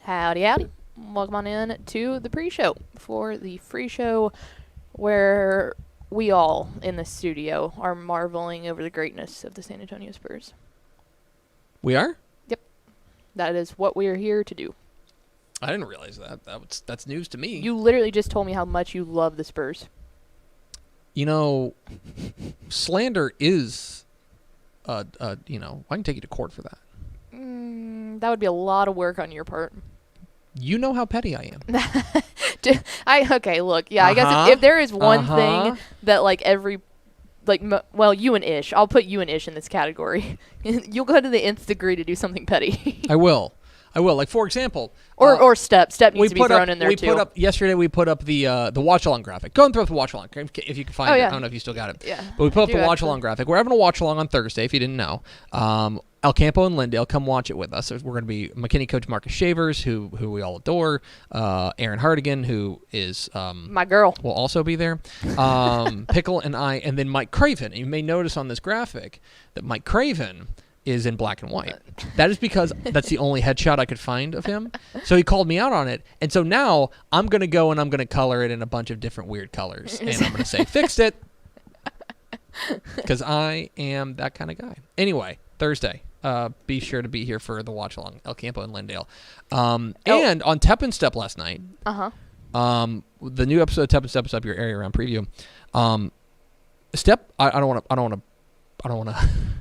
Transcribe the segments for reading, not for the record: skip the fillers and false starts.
Howdy, howdy. Welcome on in to the pre-show for the free show where we all in the studio are marveling over the greatness of the San Antonio Spurs. We are? That is what we are here to do. I didn't realize that. That's news to me. You literally just told me how much you love the Spurs. You know, slander is, I can take you to court for that. That would be a lot of work on your part. You know how petty I am. Okay, look, yeah, I guess if there is one thing that you and Ish, I'll put you and Ish in this category. You'll go to the nth degree to do something petty. I will. Like, for example. Or Step. Step needs to be thrown in there, too. Yesterday we put up the watch-along graphic. Go and throw up the watch-along if you can find it. Yeah. I don't know if you still got it. Yeah. But we put up the watch-along graphic. We're having a watch-along on Thursday, if you didn't know. El Campo and Lindale, come watch it with us. We're going to be McKinney coach Marcus Shavers, who we all adore. Aaron Hardigan, who is my girl, will also be there. Pickle and I, and then Mike Craven. And you may notice on this graphic that Mike Craven is in black and white. That is because that's the only headshot I could find of him. So he called me out on it. And so now I'm going to go and I'm going to color it in a bunch of different weird colors. And I'm going to say, fixed it. Because I am that kind of guy. Anyway, Thursday. Be sure to be here for the watch along, El Campo and Lindale. And on Tep and Step last night, the new episode of Tep and Step is up your area around preview. Step, I don't want to.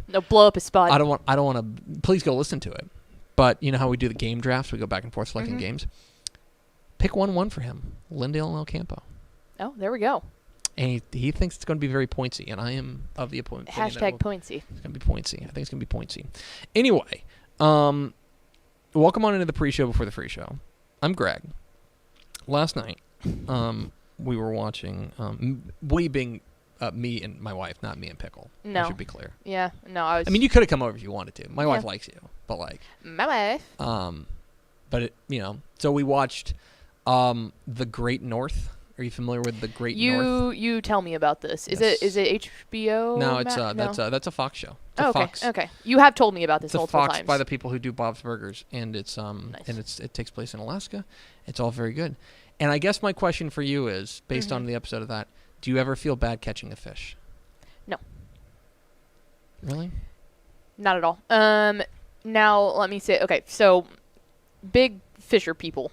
No, blow up his spot. I don't want to. Please go listen to it. But you know how we do the game drafts? We go back and forth selecting games. Pick 1-1 for him, Lindale and El Campo. Oh, there we go. And he thinks it's going to be very pointsy, and I am of the opinion. Hashtag pointsy. It's going to be pointsy. I think it's going to be pointsy. Anyway, welcome on into the pre-show before the free show. I'm Greg. Last night, we were watching. We being me and my wife, not me and Pickle. No, I should be clear. Yeah, no, I was. I mean, you could have come over if you wanted to. My wife likes you, but like. My wife. But it, so we watched, The Great North. Are you familiar with The Great North? You tell me about this. Is Yes. it HBO? No, it's that's a Fox show. It's a okay. Fox. Okay. You have told me about this It's a multiple Fox times. by the people who do Bob's Burgers, and it's Nice. and it takes place in Alaska. It's all very good. And I guess my question for you is, based on the episode of that, do you ever feel bad catching a fish? No. Really? Not at all. Now let me say. Okay, so big fisher people.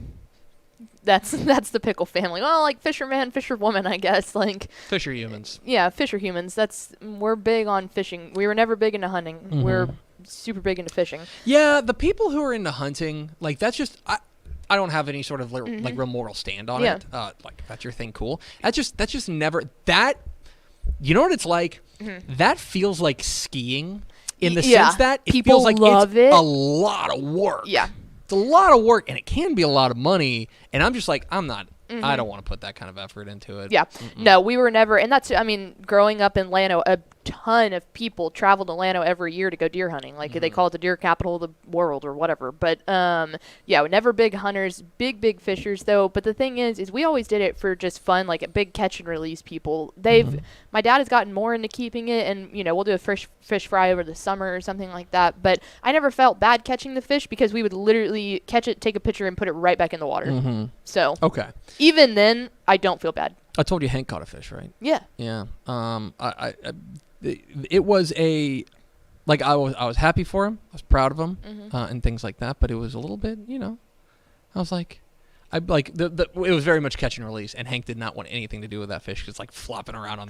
That's the Pickle family. Well, like fisherman, fisherwoman, I guess. Like Fisher humans. Yeah, fisher humans. We're big on fishing. We were never big into hunting. We're super big into fishing. Yeah, the people who are into hunting, like that's just I don't have any sort of like real moral stand on it. Like if that's your thing, cool. That's just never that. You know what it's like? That feels like skiing in the sense that it people feels like love it's it. a lot of work. Yeah. It's a lot of work, and it can be a lot of money. And I'm just like, I don't want to put that kind of effort into it. Yeah. No, we were never, and that's, I mean, growing up in Llano, a ton of people travel to Llano every year to go deer hunting. Like they call it the deer capital of the world or whatever. But yeah, we're never big hunters, big fishers though. But the thing is we always did it for just fun, like a big catch and release people. My dad has gotten more into keeping it, and we'll do a fish fry over the summer or something like that. But I never felt bad catching the fish because we would literally catch it, take a picture, and put it right back in the water. So okay. Even then, I don't feel bad. I told you Hank caught a fish, right? Yeah. Yeah. It was a, like I was happy for him. I was proud of him, and things like that. But it was a little bit, I was like, it was very much catch and release, and Hank did not want anything to do with that fish because it's like flopping around on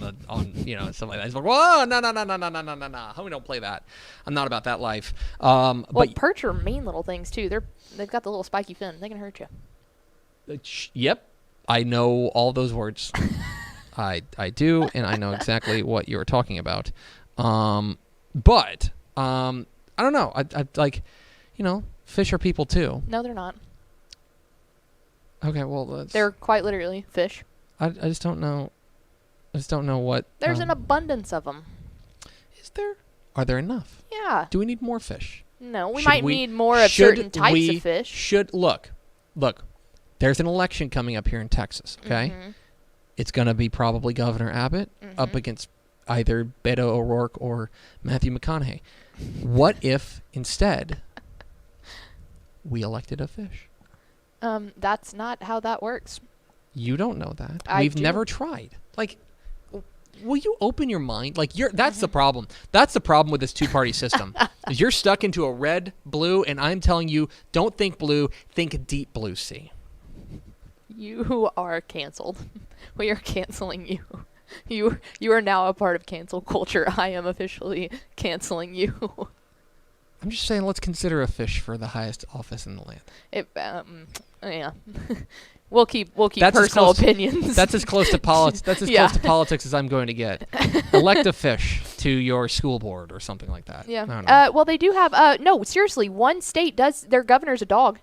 stuff like that. He's like, whoa, no, homie, don't play that. I'm not about that life. But perch are mean little things too. They've got the little spiky fin. They can hurt you. Yep, I know all those words. I do, and I know exactly what you're talking about. But I don't know. I like, fish are people too. No, they're not. Okay, well, they're quite literally fish. I just don't know. I just don't know what. There's an abundance of them. Is there? Are there enough? Yeah. Do we need more fish? No, we might need more of certain types of fish. Look. There's an election coming up here in Texas. Okay, it's going to be probably Governor Abbott up against either Beto O'Rourke or Matthew McConaughey. What if instead we elected a fish? That's not how that works. You don't know that. I We've do. never tried. Like, will you open your mind? Like, that's the problem. That's the problem with this two-party system. Is you're stuck into a red, blue, and I'm telling you, don't think blue, think deep blue sea. You are canceled. We are canceling you. You are now a part of cancel culture. I am officially canceling you. I'm just saying, let's consider a fish for the highest office in the land. Yeah. We'll keep That's as personal close- opinions. That's as close to politics. That's as Yeah. close to politics as I'm going to get. Elect a fish to your school board or something like that. Yeah. I don't know. Well, they do have. No, seriously, one state does. Their governor's a dog.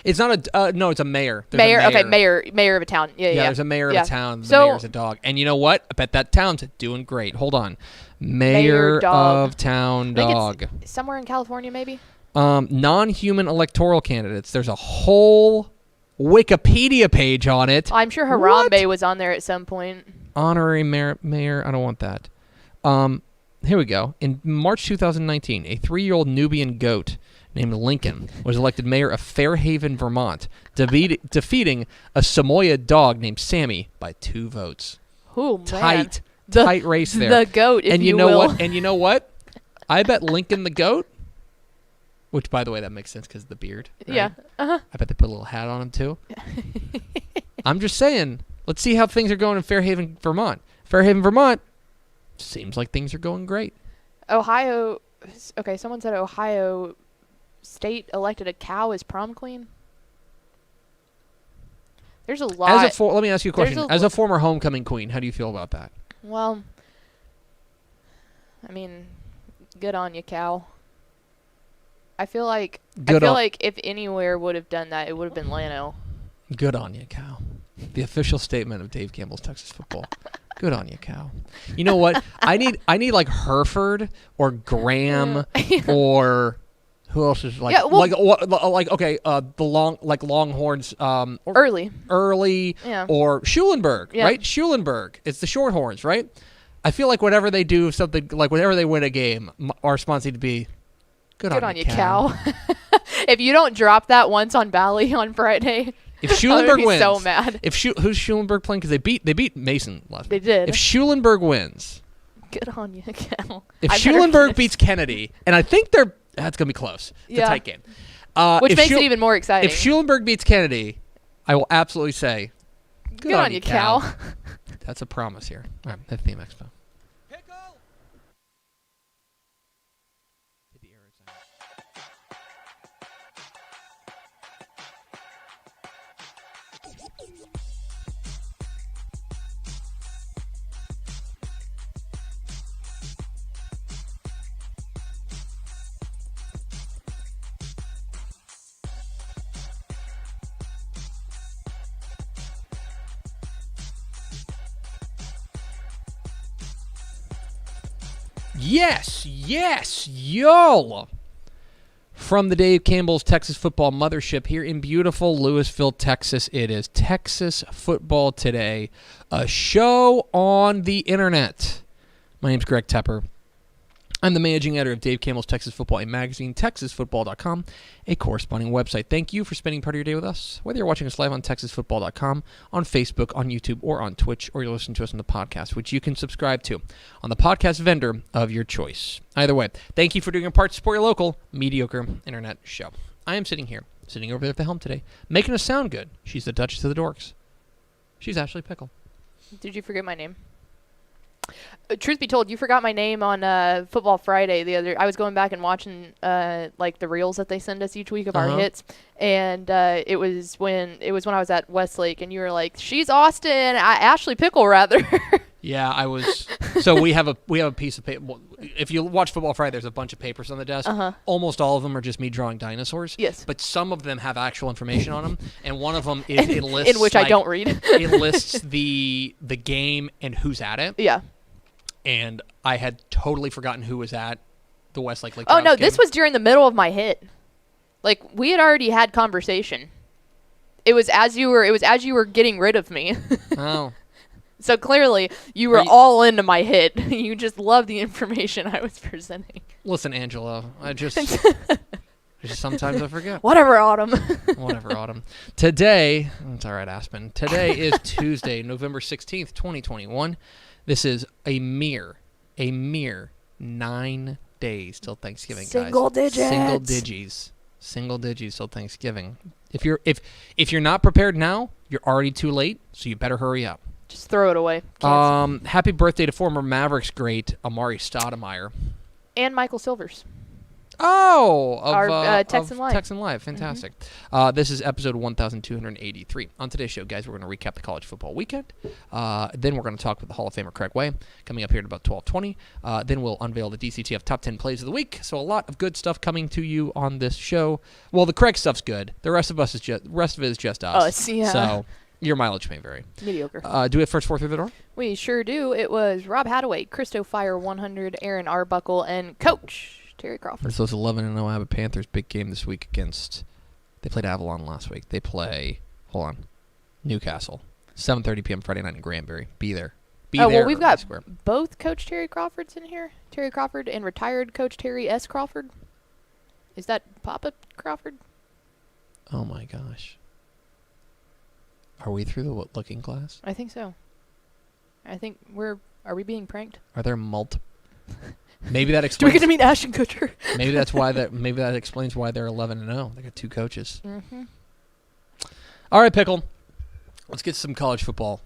It's not a. No, it's a mayor. There's Mayor. a Okay, mayor of a town. Yeah. Yeah, there's a mayor of Yeah. a town. The So- mayor's a dog. And you know what? I bet that town's doing great. Hold on. Mayor dog. of town I think dog. it's somewhere in California, maybe. Non-human electoral candidates. There's a whole Wikipedia page on it. I'm sure Harambe was on there at some point. Honorary mayor. I don't want that. Here we go. In March 2019, a 3-year-old Nubian goat named Lincoln was elected mayor of Fairhaven, Vermont, defeating a Samoyed dog named Sammy by 2 votes. Oh man. Tight race there. The goat, if and you know will. what? And you know what? I bet Lincoln the goat, which by the way that makes sense because of the beard. Right? Yeah. Uh-huh. I bet they put a little hat on him too. I'm just saying. Let's see how things are going in Fairhaven, Vermont. Fairhaven, Vermont. Seems like things are going great. Ohio. Okay, someone said Ohio State elected a cow as prom queen. There's a lot. Let me ask you a question. There's a As a former homecoming queen, how do you feel about that? Well, I mean, good on you, cow. I feel like if anywhere would have done that, it would have been Llano. Good on you, Cal. The official statement of Dave Campbell's Texas Football. Good on you, Cal. You know what? I need like Hereford or Graham or who else is like Yeah, well- the Longhorns or Early. Yeah. or Schulenburg, Yeah. right? Schulenburg. It's the Shorthorns, right? I feel like whenever they do something like whenever they win a game, our response needs to be good on you, Cal. If you don't drop that once on Bally on Friday, If Schulenburg I would be wins, so mad. Who's Schulenburg playing? Because they beat Mason last They week. did. If Schulenburg wins, Good on you, Cal. if I better Schulenburg finish. beats Kennedy, and I think that's gonna be close. It's a Yeah. tight game. Which if makes it even more exciting. If Schulenburg beats Kennedy, I will absolutely say, Good on you, Cal. That's a promise here. All right, that's Theme Expo. Yes, y'all. From the Dave Campbell's Texas Football Mothership here in beautiful Lewisville, Texas, it is Texas Football Today, a show on the internet. My name's Greg Tepper. I'm the managing editor of Dave Campbell's Texas Football, a magazine, texasfootball.com, a corresponding website. Thank you for spending part of your day with us, whether you're watching us live on texasfootball.com, on Facebook, on YouTube, or on Twitch, or you're listening to us on the podcast, which you can subscribe to on the podcast vendor of your choice. Either way, thank you for doing your part to support your local mediocre internet show. I am sitting over there at the helm today, making us sound good. She's the Duchess of the Dorks. She's Ashley Pickle. Did you forget my name? Truth be told, you forgot my name on Football Friday. I was going back and watching like the reels that they send us each week of our hits, and it was when I was at Westlake, and you were like, "She's Austin, Ashley Pickle, rather." Yeah, I was. So we have a piece of paper. If you watch Football Friday, there's a bunch of papers on the desk. Almost all of them are just me drawing dinosaurs. Yes. But some of them have actual information on them, and one of them is it lists in which I don't read. It lists the game and who's at it. Yeah. And I had totally forgotten who was at the Westlake Lake. Oh no, Browns this game. was during the middle of my hit. Like we had already had conversation. It was as you were getting rid of me. Oh. So clearly you were all into my hit. You just loved the information I was presenting. Listen, Angela, I Sometimes I forget. Whatever, Autumn. Whatever, Autumn. Today, it's all right, Aspen. Today is Tuesday, November 16th, 2021. This is a mere 9 days till Thanksgiving, guys. Single digits till Thanksgiving. If you're not prepared now, you're already too late, so you better hurry up. Just throw it away. Cancel. Happy birthday to former Mavericks great Amari Stoudemire. And Michael Silvers. Oh, Our Texan Live. Texan Live, fantastic. This is episode 1283. On today's show, guys, we're going to recap the college football weekend. Then we're going to talk with the Hall of Famer Craig Way, coming up here at about 12:20. Then we'll unveil the DCTF top 10 plays of the week. So a lot of good stuff coming to you on this show. Well, the Craig stuff's good. The rest of it is just us. Yeah. So your mileage may vary. Mediocre. Do we have first four through the door? We sure do. It was Rob Hadaway, Christo Fire 100, Aaron Arbuckle, and Coach Terry Crawford. It's those 11-0 Abbott Panthers. Big game this week against. They played Avalon last week. They play. Hold on. Newcastle. 7:30 p.m. Friday night in Granbury. Be there. Well, we've got both Coach Terry Crawfords in here. Terry Crawford and retired Coach Terry S. Crawford. Is that Papa Crawford? Oh my gosh. Are we through the looking glass? I think so. I think are we being pranked? Are there multiple? Maybe that Do we explains. get to meet Ashton Kutcher? Maybe that's why Maybe that explains why they're 11-0. They got two coaches. Mm-hmm. All right, Pickle. Let's get some college football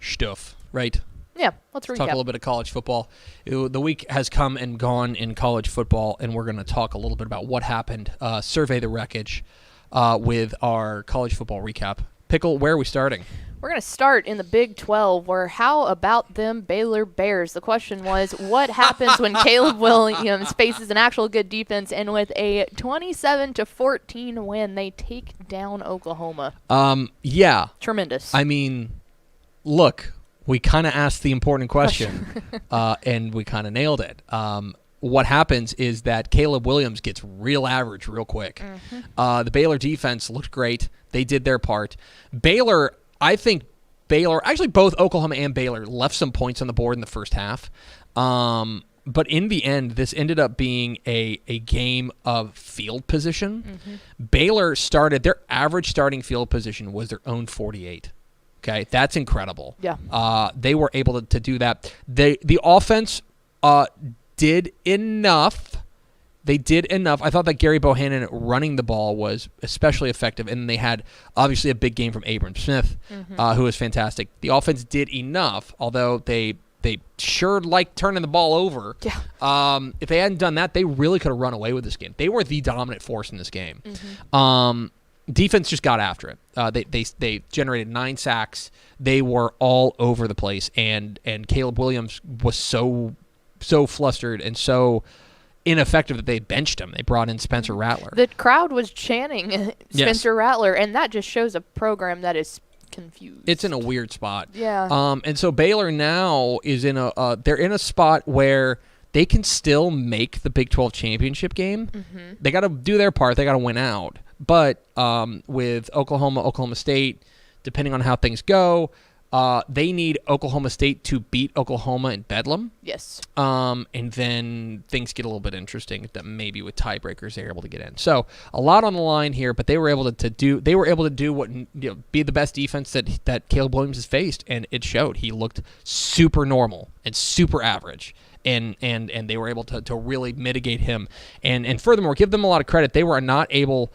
stuff, right? Yeah, let's recap. Talk a little bit of college football. The week has come and gone in college football, and we're going to talk a little bit about what happened. Survey the wreckage with our college football recap. Pickle, where are we starting? We're going to start in the Big 12, where how about them Baylor Bears? The question was, what happens when Caleb Williams faces an actual good defense, and with a 27-14 win, they take down Oklahoma? Yeah. Tremendous. I mean, look, we kind of asked the important question, and we kind of nailed it. What happens is that Caleb Williams gets real average real quick. Mm-hmm. The Baylor defense looked great. They did their part. Actually both Oklahoma and Baylor left some points on the board in the first half. But in the end, this ended up being a game of field position. Mm-hmm. Baylor started, their average starting field position was their own 48. Okay, that's incredible. Yeah. They were able to do that. The offense did enough. They did enough. I thought that Gary Bohannon running the ball was especially effective, and they had obviously a big game from Abram Smith, who was fantastic. The offense did enough, although they sure liked turning the ball over. Yeah. If they hadn't done that, they really could have run away with this game. They were the dominant force in this game. Mm-hmm. Defense just got after it. They generated 9 sacks. They were all over the place, and Caleb Williams was so flustered and so ineffective that they benched him. They brought in Spencer Rattler. The crowd was chanting Spencer Rattler, and that just shows a program that is confused. It's in a weird spot. Yeah. And so Baylor now is in they're in a spot where they can still make the Big 12 championship game. Mm-hmm. They got to do their part. They got to win out. But with Oklahoma State, depending on how things go, they need Oklahoma State to beat Oklahoma in Bedlam. Yes. And then things get a little bit interesting that maybe with tiebreakers they're able to get in. So a lot on the line here, but they were able to do what, be the best defense that Caleb Williams has faced, and it showed. He looked super normal and super average. And they were able to really mitigate him. And furthermore, give them a lot of credit. They were not able,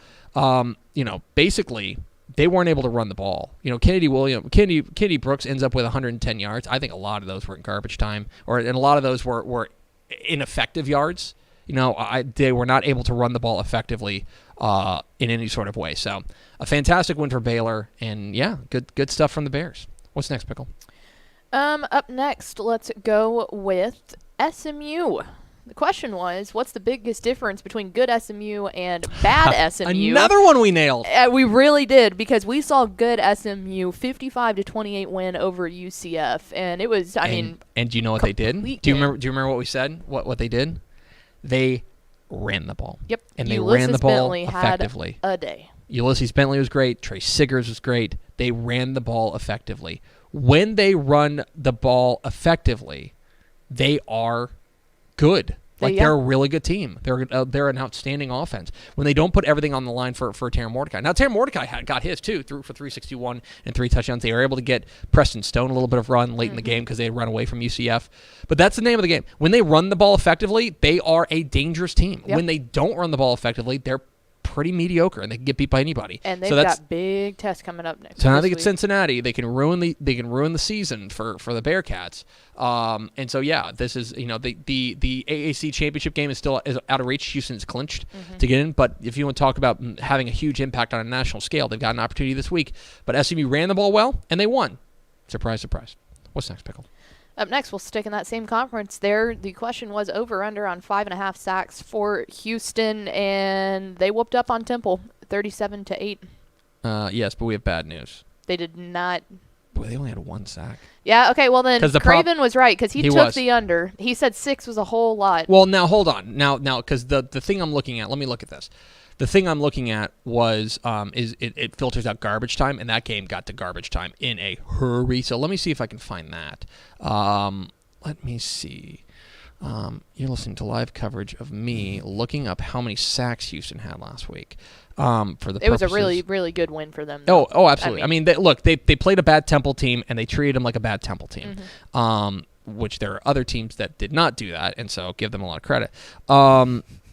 basically they weren't able to run the ball. Kennedy Brooks ends up with 110 yards. I think a lot of those were in garbage time, and a lot of those were ineffective yards. They were not able to run the ball effectively in any sort of way. So a fantastic win for Baylor, and yeah, good stuff from the Bears. What's next, Pickle? Up next, let's go with SMU. The question was, what's the biggest difference between good SMU and bad SMU? Another one we nailed. We really did, because we saw good SMU 55-28 win over UCF, and it was, and do you know what they did? Do you remember what we said? What they did? They ran the ball. Yep. And they Ulysses ran the ball Bentley effectively. Had a day. Ulysses Bentley was great. Trey Siggers was great. They ran the ball effectively. When they run the ball effectively, they are good. Like, they're a really good team. They're an outstanding offense. When they don't put everything on the line for Tanner Mordecai. Now, Tanner Mordecai got his, too, threw for 361 and 3 touchdowns. They were able to get Preston Stone a little bit of run late in the game because they had run away from UCF. But that's the name of the game. When they run the ball effectively, they are a dangerous team. Yep. When they don't run the ball effectively, they're pretty mediocre, and they can get beat by anybody. And they've got big tests coming up next. So now they get Cincinnati. They can ruin the season for the Bearcats. And so this is the AAC championship game is still out of reach. Houston's clinched to get in, but if you want to talk about having a huge impact on a national scale, they've got an opportunity this week. But SMU ran the ball well, and they won. Surprise, surprise. What's next, Pickle? Up next, we'll stick in that same conference there. The question was over-under on 5.5 sacks for Houston, and they whooped up on Temple 37-8. Yes, but we have bad news. They did not. Boy, they only had 1 sack. Yeah, okay, well then Craven was right because he took the under. He said 6 was a whole lot. Well, now hold on. Now, because the thing I'm looking at, let me look at this. The thing I'm looking at was it filters out garbage time, and that game got to garbage time in a hurry. So let me see if I can find that. Let me see. You're listening to live coverage of me looking up how many sacks Houston had last week. It was a really, really good win for them. Oh, absolutely. I mean, they played a bad Temple team, and they treated them like a bad Temple team. Which there are other teams that did not do that, and so give them a lot of credit.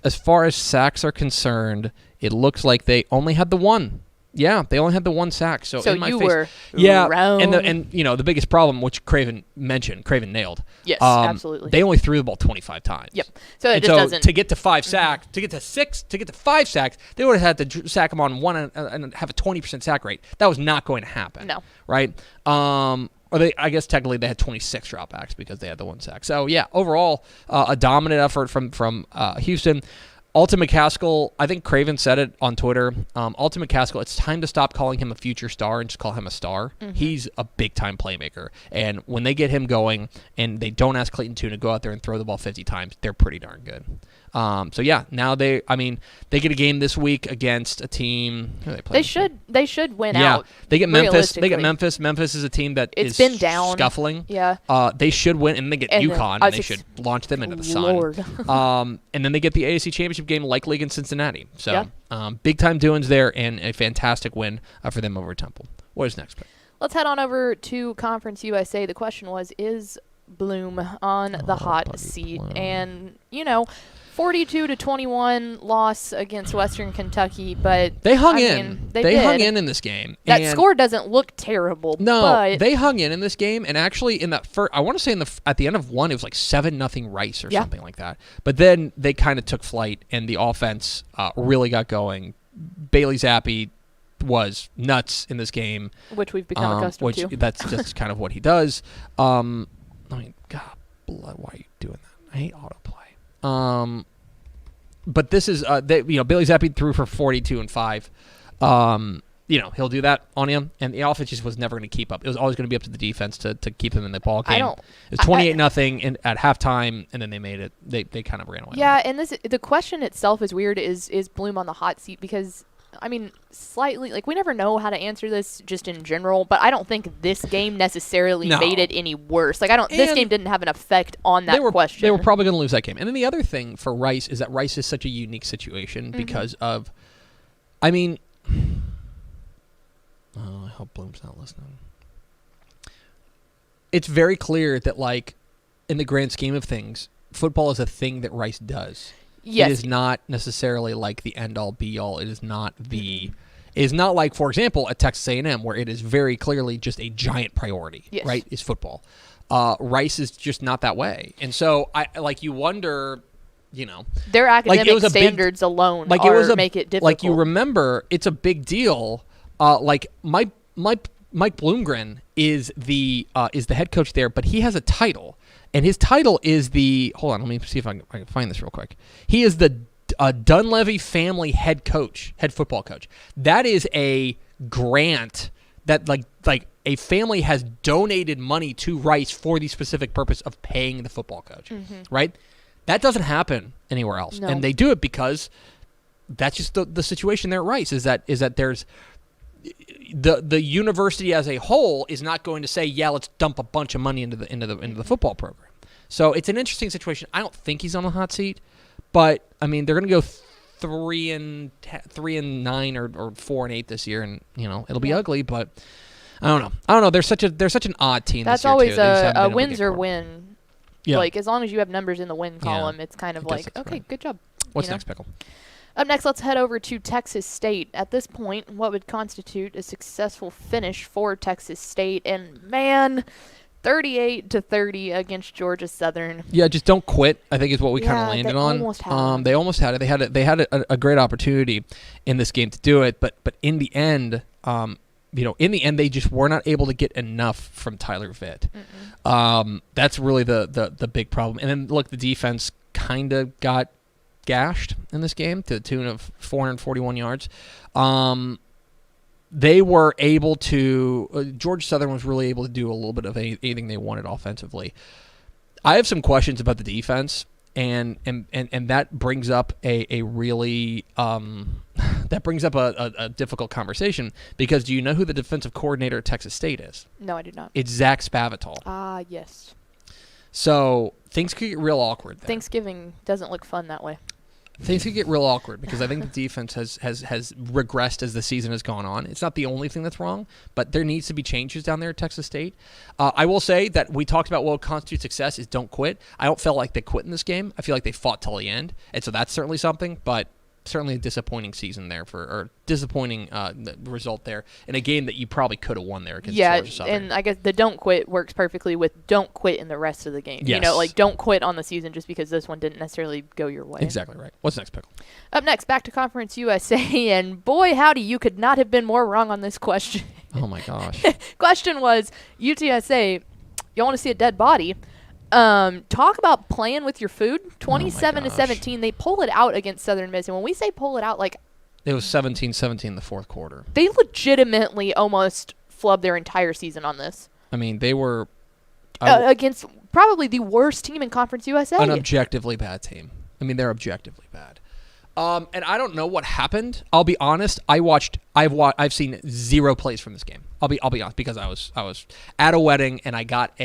As far as sacks are concerned, it looks like they only had the 1. Yeah, they only had the 1 sack. So in my you face, were and the biggest problem, which Craven nailed. Yes, absolutely. They only threw the ball 25 times. Yep. So it just doesn't. To get to 5 sacks, to get to 6, to get to 5 sacks, they would have had to sack them on 1 and have a 20% sack rate. That was not going to happen. No. Right. I guess technically they had 26 dropbacks because they had the 1 sack. So yeah, overall a dominant effort from Houston. Alton McCaskill, I think Craven said it on Twitter. Alton McCaskill, it's time to stop calling him a future star and just call him a star. He's a big-time playmaker. And when they get him going and they don't ask Clayton Tune to go out there and throw the ball 50 times, they're pretty darn good. Now they get a game this week against a team. Who they play? They should win out. Yeah, they get Memphis. They get Memphis. Memphis is a team that it's been down, scuffling. Yeah. They should win, and they get UConn, and they should launch them into the sun. And then they get the AAC championship game likely against Cincinnati. So big time doings there, and a fantastic win for them over Temple. What is next? Let's head on over to Conference USA. The question was, is Bloom on the hot seat? Bloom. And 42-21 loss against Western Kentucky, but they hung in. They hung in this game. That score doesn't look terrible. No, but they hung in this game, and actually in that first, I want to say at the end of 1, it was like 7-0 Rice or something like that. But then they kind of took flight, and the offense really got going. Bailey Zappi was nuts in this game, which we've become accustomed to. That's just kind of what he does. God, blood, why are you doing that? I hate autoplay. But this is Bailey Zappi threw for 42 and 5. He'll do that on him, and the offense just was never going to keep up. It was always going to be up to the defense to keep them in the ball game. It was 28-0 at halftime, and then they made it. They kind of ran away. Yeah, and the question itself is weird. Is Bloom on the hot seat? Because slightly, we never know how to answer this just in general, but I don't think this game necessarily made it any worse. This game didn't have an effect on that question. They were probably going to lose that game. And then the other thing for Rice is that Rice is such a unique situation because of, I hope Bloom's not listening. It's very clear that, in the grand scheme of things, football is a thing that Rice does. Yes. It is not necessarily the end-all, be-all. It is not it is not like, for example, at Texas A&M, where it is very clearly just a giant priority, right, is football. Rice is just not that way. And so, you wonder, their academic standards alone make it difficult. You remember, it's a big deal. Mike Bloomgren is the head coach there, but he has a title. And his title is hold on, let me see if I can find this real quick. He is the Dunleavy family head football coach. That is a grant that a family has donated money to Rice for the specific purpose of paying the football coach, right? That doesn't happen anywhere else. No. And they do it because that's just the situation there at Rice is that there's the university as a whole is not going to say, let's dump a bunch of money into the football program. So it's an interesting situation. I don't think he's on the hot seat, but I mean they're going to go 3-9 or 4-8 this year, and it'll be ugly. But I don't know. They're such an odd team. That's this year always too. They just haven't been a able to wins get or caught. win. Yeah. Like as long as you have numbers in the win column, it's kind of I guess like that's okay, right. good job. What's you know? next, Pickle? Up next, let's head over to Texas State. At this point, what would constitute a successful finish for Texas State? And man, 38-30 against Georgia Southern. Yeah, just don't quit. I think is what we kind of Yeah, landed they on. almost had it. They almost had it. They had a great opportunity in this game to do it, but in the end, they just were not able to get enough from Tyler Vitt. That's really the big problem. And then look, the defense kind of got gashed in this game to the tune of 441 yards. They were able to Georgia Southern was really able to do a little bit of anything they wanted offensively. I have some questions about the defense, and that brings up a really a difficult conversation, because do you know who the defensive coordinator at Texas State is? No, I do not. It's Zach Spavital. Ah, yes. So things could get real awkward there. Thanksgiving doesn't look fun that way. Things could get real awkward because I think the defense has regressed as the season has gone on. It's not the only thing that's wrong, but there needs to be changes down there at Texas State. I will say that we talked about what constitutes success is don't quit. I don't feel like they quit in this game. I feel like they fought till the end, and so that's certainly something, but certainly a disappointing season there or disappointing result there in a game that you probably could have won there against Georgia Southern. And I guess the don't quit works perfectly with don't quit in the rest of the game. Yes. Like don't quit on the season just because this one didn't necessarily go your way. Exactly right. What's next, Pickle? Up next, back to Conference USA, and boy howdy, you could not have been more wrong on this question. Oh my gosh. Question was, UTSA, you want to see a dead body? Talk about playing with your food. 27-17, they pull it out against Southern Miss. And when we say pull it out, like It was 17-17 in the fourth quarter. they legitimately almost flubbed their entire season on this. I mean, they were Against probably the worst team in Conference USA. an objectively bad team. I mean, they're objectively bad. And I don't know what happened. I'll be honest. I've seen 0 plays from this game. I'll be honest, because I was at a wedding and I got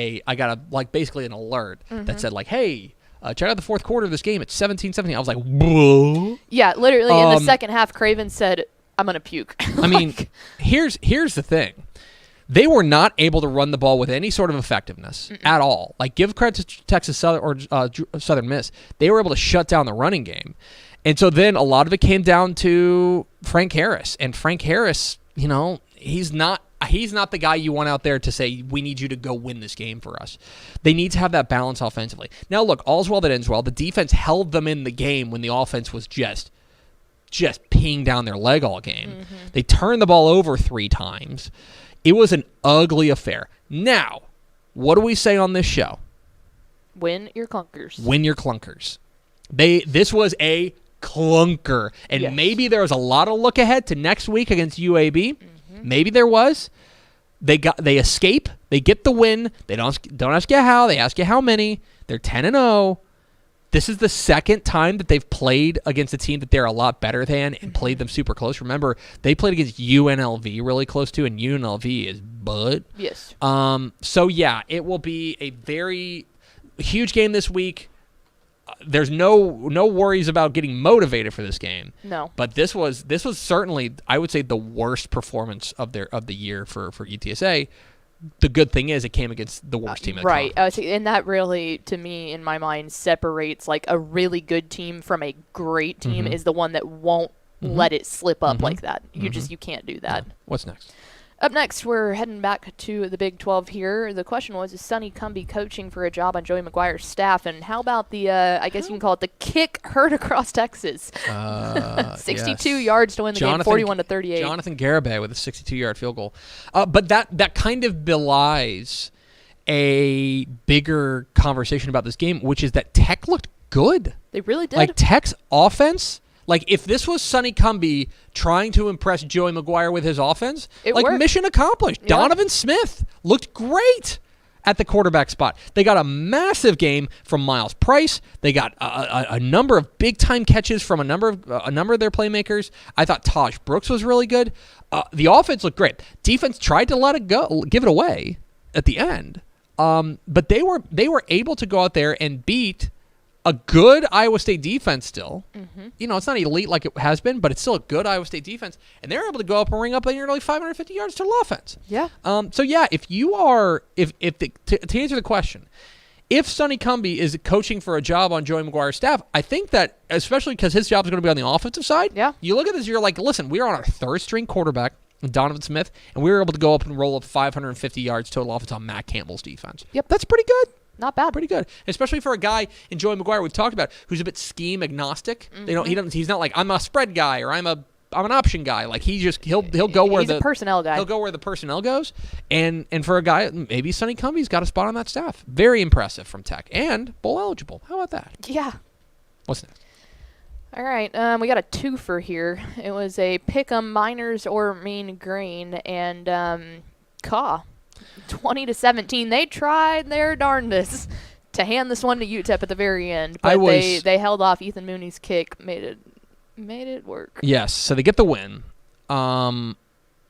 basically an alert that said like, hey, check out the fourth quarter of this game. It's 17-17. I was like, whoa. Yeah, literally in the second half, Craven said, "I'm gonna puke." I mean, here's the thing. They were not able to run the ball with any sort of effectiveness at all. Like, give credit to Texas Southern or Southern Miss. They were able to shut down the running game. And so then a lot of it came down to Frank Harris. And Frank Harris, he's not the guy you want out there to say, we need you to go win this game for us. They need to have that balance offensively. Now, look, all's well that ends well. The defense held them in the game when the offense was just peeing down their leg all game. They turned the ball over 3 times. It was an ugly affair. Now, what do we say on this show? Win your clunkers. Win your clunkers. This was a clunker. And Yes. maybe there was a lot of look ahead to next week against UAB. Maybe there was. They escape. They get the win. They don't ask you how. They ask you how many. They're 10-0. This is the second time that they've played against a team that they're a lot better than and played them super close. Remember, they played against UNLV really close too, and UNLV is butt. Yes. So yeah, it will be a very huge game this week. There's no worries about getting motivated for this game. No. But this was certainly, I would say, the worst performance of the year for UTSA. The good thing is it came against the worst team in the right. conference. And that really, to me, in my mind, separates like a really good team from a great team is the one that won't let it slip up like that. You can't do that. Yeah. What's next? Up next, we're heading back to the Big 12 here. The question was, is Sonny Cumbie coaching for a job on Joey McGuire's staff? And how about the, I guess you can call it the kick heard across Texas? 62 yes. yards to win the game, 41-38. Jonathan Garibay with a 62-yard field goal. But that kind of belies a bigger conversation about this game, which is that Tech looked good. They really did. Like, Tech's offense, like, if this was Sonny Cumbie trying to impress Joey McGuire with his offense, It like, worked. mission accomplished. Yeah. Donovan Smith looked great at the quarterback spot. They got a massive game from Miles Price. They got a number of big-time catches from a number of their playmakers. I thought Taj Brooks was really good. The offense looked great. Defense tried to let it go, give it away at the end. But they were able to go out there and beat a good Iowa State defense still. Mm-hmm. You know, it's not elite like it has been, but it's still a good Iowa State defense. And they're able to go up and ring up nearly 550 yards total offense. Yeah. So, yeah, to answer the question, if Sonny Cumbie is coaching for a job on Joey McGuire's staff, I think that, especially because his job is going to be on the offensive side, you look at this, you're like, listen, we are on our third-string quarterback, Donovan Smith, and we were able to go up and roll up 550 yards total offense on Matt Campbell's defense. Yep. That's pretty good. Not bad. Pretty good, especially for a guy in Joey McGuire we've talked about who's a bit scheme agnostic. Mm-hmm. He's not like I'm a spread guy or I'm an option guy. Like he'll go where he's a personnel guy. He'll go where the personnel goes. And for a guy, maybe Sonny Cumbie's got a spot on that staff. Very impressive from Tech and bowl eligible. How about that? Yeah. What's next? All right, we got a twofer here. It was a Pick'em Miners or Mean Green and Caw. 20-17. They tried their darndest to hand this one to UTEP at the very end, but they held off Ethan Mooney's kick, made it work. Yes, so they get the win.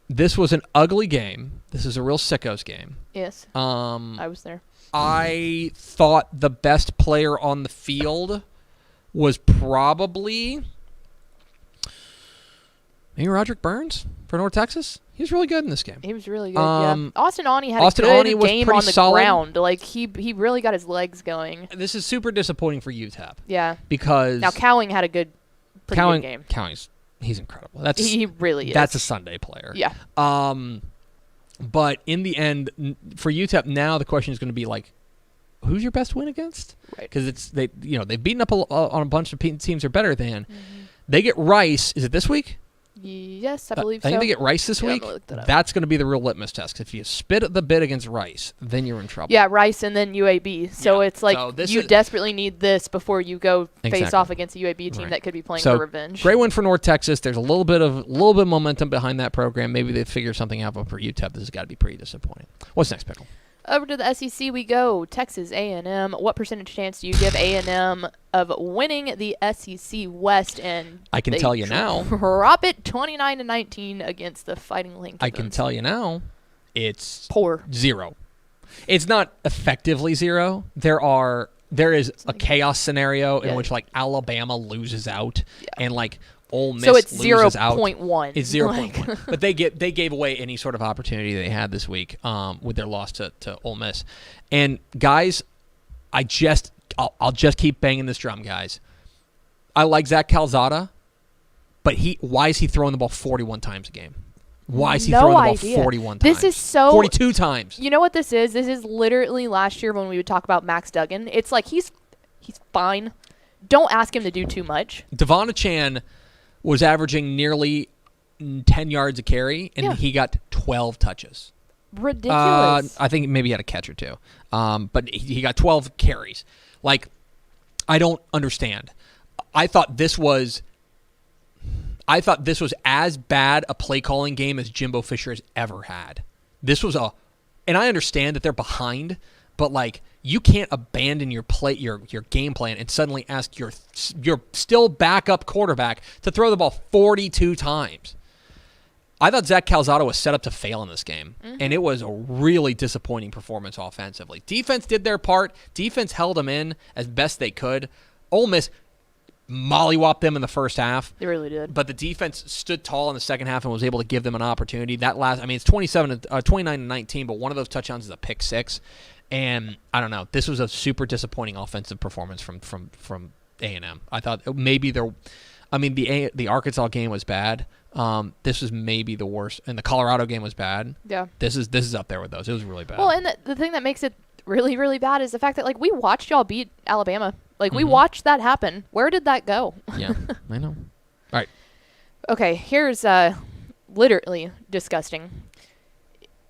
This was an ugly game. This is a real sickos game. Yes. I was there. I thought the best player on the field was probably maybe Roderick Burns for North Texas. He was really good in this game. He was really good. Yeah. Austin Awney had a good game on the ground. Like he really got his legs going. This is super disappointing for UTEP. Yeah. Because now Cowing had a good game. Cowing's he's incredible. He really is. That's a Sunday player. Yeah. But in the end, for UTEP now, the question is going to be like, who's your best win against? Right. Because they've beaten up on a bunch of teams they're better than. Mm-hmm. They get Rice. Is it this week? Yes, I believe so. I think they get Rice this week. That's going to be the real litmus test. If you spit at the bid against Rice, then you're in trouble. Yeah, Rice and then UAB. So it's like you desperately need this before you go face off against a UAB team that could be playing for revenge. Great win for North Texas. There's a little bit of momentum behind that program. Maybe they figure something out, but for UTEP, this has got to be pretty disappointing. What's next, Pickle? Over to the SEC we go. Texas A&M. What percentage chance do you give A&M of winning the SEC West? And I can tell you now. Drop it 29-19 against the Fighting Lincolns. I can tell you now. It's poor. 0. It's not effectively 0. There is a chaos scenario in which like Alabama loses out and like Ole Miss loses out. 0.1. It's 0.1. But they gave away any sort of opportunity they had this week with their loss to Ole Miss. And guys, I'll just keep banging this drum, guys. I like Zach Calzada, but why is he throwing the ball 41 times a game? Why is he throwing the ball 41 times? This is so 42 times. You know what this is? This is literally last year when we would talk about Max Duggan. It's like he's fine. Don't ask him to do too much. Devon Chan was averaging nearly 10 yards a carry, and he got 12 touches. Ridiculous. I think maybe he had a catch or two. But he got 12 carries. Like, I don't understand. I thought this was as bad a play calling game as Jimbo Fisher has ever had. This was and I understand that they're behind, but like, you can't abandon your game plan and suddenly ask your still backup quarterback to throw the ball 42 times. I thought Zach Calzada was set up to fail in this game, and it was a really disappointing performance offensively. Defense did their part. Defense held them in as best they could. Ole Miss mollywopped them in the first half. They really did. But the defense stood tall in the second half and was able to give them an opportunity. It's 29-19, but one of those touchdowns is a pick six. And I don't know. This was a super disappointing offensive performance from A&M. I thought maybe the Arkansas game was bad. This was maybe the worst, and the Colorado game was bad. Yeah. This is up there with those. It was really bad. Well, and the thing that makes it really, really bad is the fact that like we watched y'all beat Alabama. Like we watched that happen. Where did that go? Yeah, I know. All right. Okay, here's literally disgusting.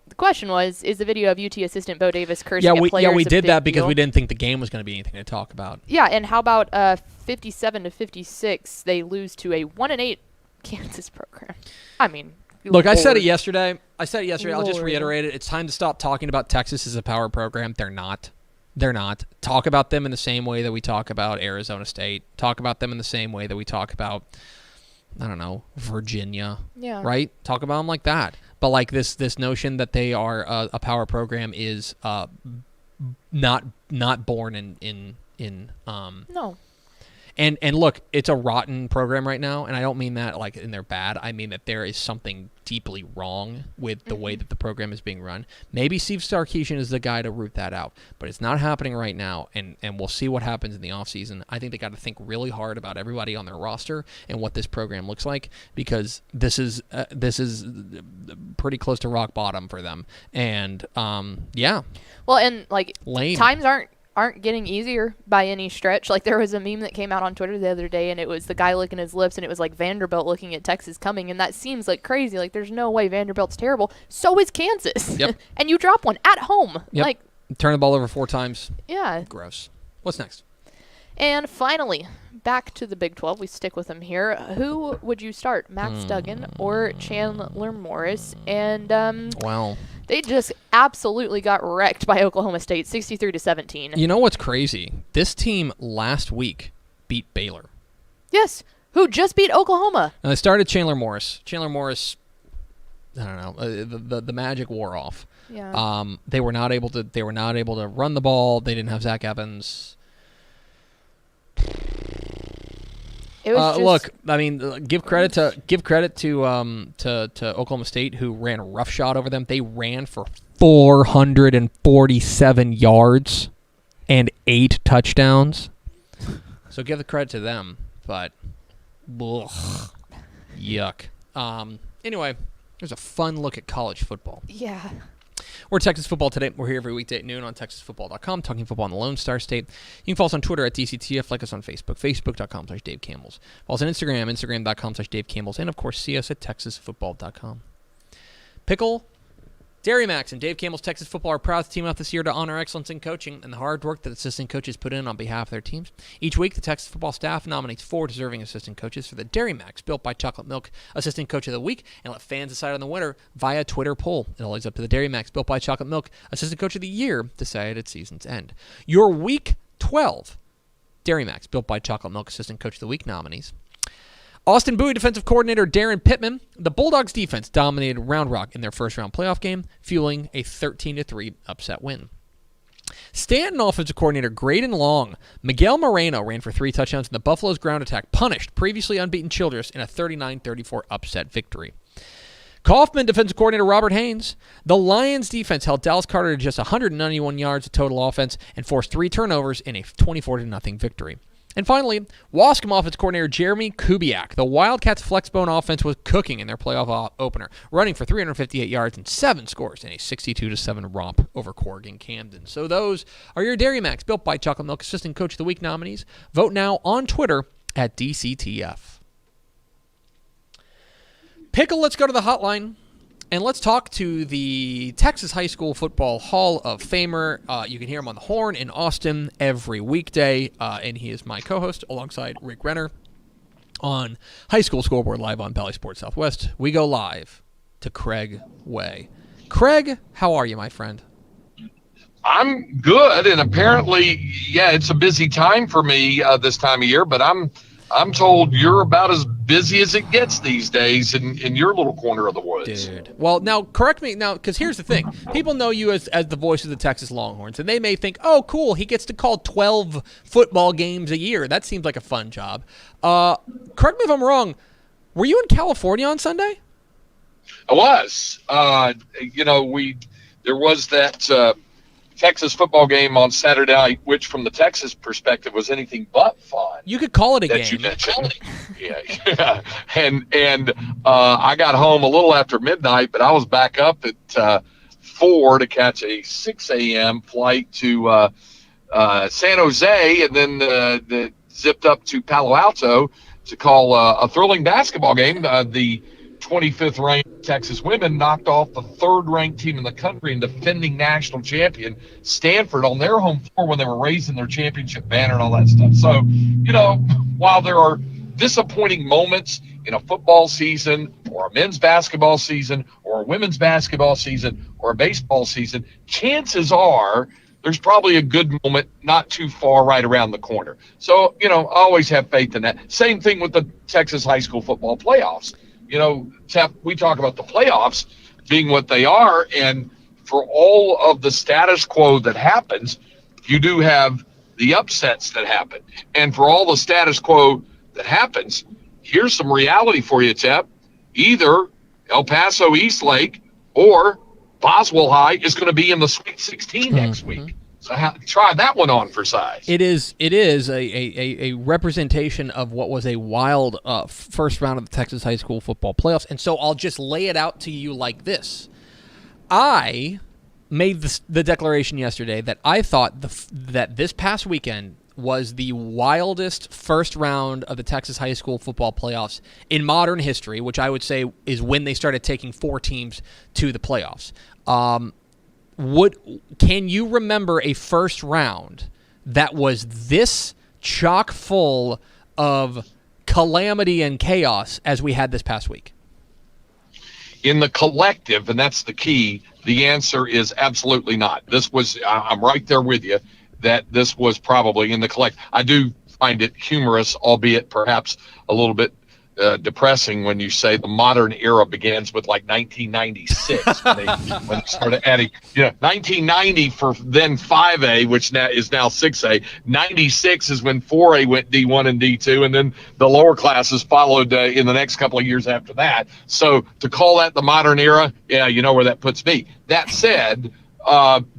The question was, is the video of UT assistant Bo Davis cursing at players we did that because deal? we didn't think the game was going to be anything to talk about. Yeah, and how about 57-56? They lose to a 1-8 Kansas program. I mean, look, I said it yesterday. I'll just reiterate it. It's time to stop talking about Texas as a power program. They're not. Talk about them in the same way that we talk about Arizona State. Talk about them in the same way that we talk about, I don't know, Virginia. Yeah. Right? Talk about them like that. But like this notion that they are a power program is not born in No. And look, it's a rotten program right now, and I don't mean that like in they're bad. I mean that there is something deeply wrong with the way that the program is being run. Maybe Steve Sarkisian is the guy to root that out, but it's not happening right now, and we'll see what happens in the offseason. I think they got to think really hard about everybody on their roster and what this program looks like, because this is pretty close to rock bottom for them. And yeah. Well, and like Lame. times aren't getting easier by any stretch. Like there was a meme that came out on Twitter the other day, and it was the guy licking his lips, and it was like Vanderbilt looking at Texas coming, and that seems like crazy. Like there's no way Vanderbilt's terrible. So is Kansas. Yep. And you drop one at home. Yep. Like Turn the ball over 4 times. yeah. Gross. What's next? And finally, back to the Big 12. We stick with them here. Who would you start, Max Duggan or Chandler Morris? And Well, they just absolutely got wrecked by Oklahoma State, 63-17. you know what's crazy? This team last week beat Baylor. Yes, who just beat Oklahoma. Now they started Chandler Morris. Chandler Morris, I don't know, the magic wore off. Yeah. They were not able to run the ball. They didn't have Zach Evans. It was just, Look, I mean, give credit to Oklahoma State, who ran roughshod over them. They ran for 447 yards and 8 touchdowns. So give the credit to them, but yuck. Anyway, there's a fun look at college football. yeah. We're Texas Football Today. We're here every weekday at noon on TexasFootball.com, talking football in the Lone Star State. You can follow us on Twitter at DCTF, like us on Facebook, Facebook.com/Dave Campbells. Follow us on Instagram, Instagram.com/Dave Campbells, and of course, see us at TexasFootball.com. Pickle, Dairy Max, and Dave Campbell's Texas Football are proud to team up this year to honor excellence in coaching and the hard work that assistant coaches put in on behalf of their teams. Each week, the Texas Football staff nominates 4 deserving assistant coaches for the Dairy Max Built by Chocolate Milk Assistant Coach of the Week, and let fans decide on the winner via Twitter poll. It all leads up to the Dairy Max Built by Chocolate Milk Assistant Coach of the Year, decided at season's end. Your Week 12 Dairy Max Built by Chocolate Milk Assistant Coach of the Week nominees: Austin Bowie defensive coordinator Darren Pittman. The Bulldogs defense dominated Round Rock in their first-round playoff game, fueling a 13-3 upset win. Stanton offensive coordinator Graydon Long. Miguel Moreno ran for 3 touchdowns, and the Buffalo's ground attack punished previously unbeaten Childress in a 39-34 upset victory. Kaufman defensive coordinator Robert Haynes. The Lions defense held Dallas Carter to just 191 yards of total offense and forced 3 turnovers in a 24-0 victory. And finally, Wascom offense coordinator Jeremy Kubiak. The Wildcats' flexbone offense was cooking in their playoff opener, running for 358 yards and 7 scores in a 62-7 romp over Corrigan Camden. So those are your Dairy Max Built by Chocolate Milk Assistant Coach of the Week nominees. Vote now on Twitter at DCTF. Pickle, let's go to the hotline. And let's talk to the Texas High School Football Hall of Famer. You can hear him on the horn in Austin every weekday, and he is my co-host alongside Rick Renner on High School Scoreboard Live on Bally Sports Southwest. We go live to Craig Way. Craig, how are you, my friend? I'm good, and apparently, yeah, it's a busy time for me this time of year, but I'm told you're about as busy as it gets these days in your little corner of the woods. Dude. Well, now, correct me now, because here's the thing. People know you as the voice of the Texas Longhorns, and they may think, oh, cool, he gets to call 12 football games a year. That seems like a fun job. Correct me if I'm wrong. Were you in California on Sunday? I was. There was that Texas football game on Saturday night, which from the Texas perspective was anything but fun. You could call it a that game. You mentioned. Yeah. And I got home a little after midnight, but I was back up at 4 to catch a 6 a.m. flight to San Jose, and then zipped up to Palo Alto to call a thrilling basketball game. The 25th ranked Texas women knocked off the 3rd ranked team in the country and defending national champion Stanford on their home floor when they were raising their championship banner and all that stuff. So, while there are disappointing moments in a football season or a men's basketball season or a women's basketball season or a baseball season, chances are there's probably a good moment not too far right around the corner. So, I always have faith in that. Same thing with the Texas high school football playoffs. We talk about the playoffs being what they are, and for all of the status quo that happens, you do have the upsets that happen. And for all the status quo that happens, here's some reality for you, Tep. Either El Paso Eastlake or Boswell High is going to be in the Sweet 16 next week. So try that one on for size. It is a representation of what was a wild first round of the Texas high school football playoffs. And so I'll just lay it out to you like this. I made the declaration yesterday that I thought that this past weekend was the wildest first round of the Texas high school football playoffs in modern history, which I would say is when they started taking 4 teams to the playoffs. Can you remember a first round that was this chock full of calamity and chaos as we had this past week? In the collective, and that's the key, the answer is absolutely not. I'm right there with you, that this was probably in the collective. I do find it humorous, albeit perhaps a little bit depressing, when you say the modern era begins with like 1996 when they started adding 1990 for then 5A, which now is now 6A. 96 is when 4A went D1 and D2, and then the lower classes followed in the next couple of years after that. So to call that the modern era, yeah, you know where that puts me. That said,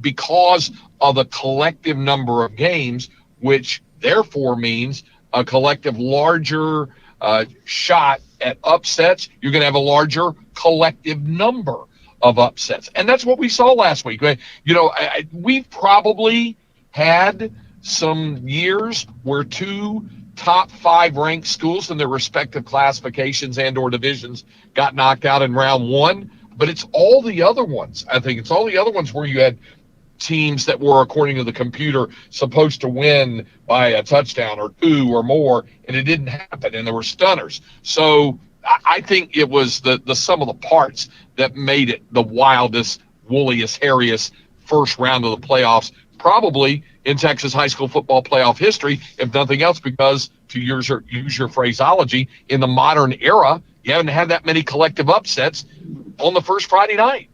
because of the collective number of games, which therefore means a collective larger shot at upsets, you're going to have a larger collective number of upsets. And that's what we saw last week. We've probably had some years where 2 top 5 ranked schools in their respective classifications and or divisions got knocked out in round 1, but it's all the other ones. I think it's all the other ones where you had teams that were, according to the computer, supposed to win by a touchdown or 2 or more, and it didn't happen, and there were stunners. So I think it was the sum of the parts that made it the wildest, woolliest, hairiest first round of the playoffs, probably in Texas high school football playoff history, if nothing else, because, to use your phraseology, in the modern era, you haven't had that many collective upsets on the first Friday night.